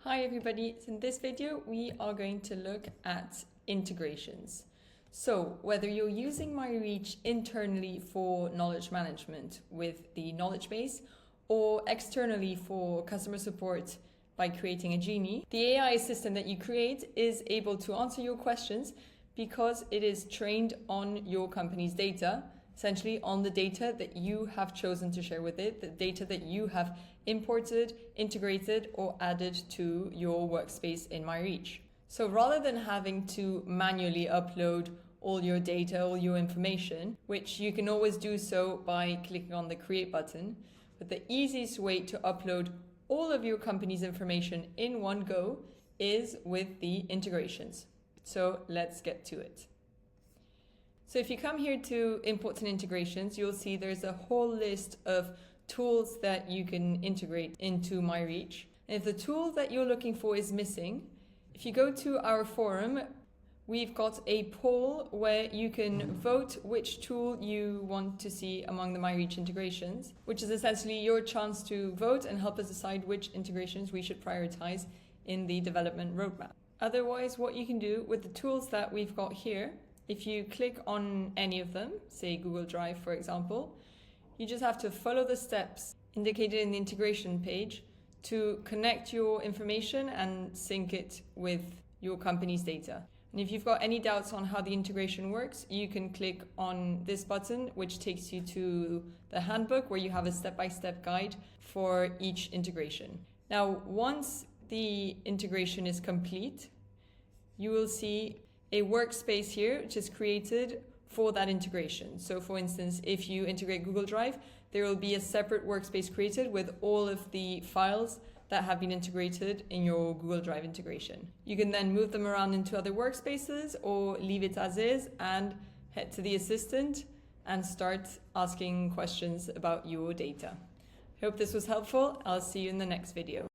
Hi everybody, so in this video we are going to look at integrations. So whether you're using myReach internally for knowledge management with the knowledge base or externally for customer support by creating a genie, the AI assistant that you create is able to answer your questions because it is trained on your company's data, essentially on the data that you have chosen to share with it, the data that you have imported, integrated, or added to your workspace in myReach. So rather than having to manually upload all your data, all your information, which you can always do so by clicking on the Create button, but the easiest way to upload all of your company's information in one go is with the integrations. So let's get to it. So if you come here to imports and integrations, you'll see there's a whole list of tools that you can integrate into myReach. And if the tool that you're looking for is missing, if you go to our forum, we've got a poll where you can vote which tool you want to see among the myReach integrations, which is essentially your chance to vote and help us decide which integrations we should prioritize in the development roadmap. Otherwise, what you can do with the tools that we've got here, if you click on any of them, say Google Drive, for example, you just have to follow the steps indicated in the integration page to connect your information and sync it with your company's data. And if you've got any doubts on how the integration works, you can click on this button, which takes you to the handbook where you have a step-by-step guide for each integration. Now, once the integration is complete, you will see a workspace here which is created for that integration. So for instance, if you integrate Google Drive, there will be a separate workspace created with all of the files that have been integrated in your Google Drive integration. You can then move them around into other workspaces or leave it as is and head to the assistant and start asking questions about your data. I hope this was helpful. I'll see you in the next video.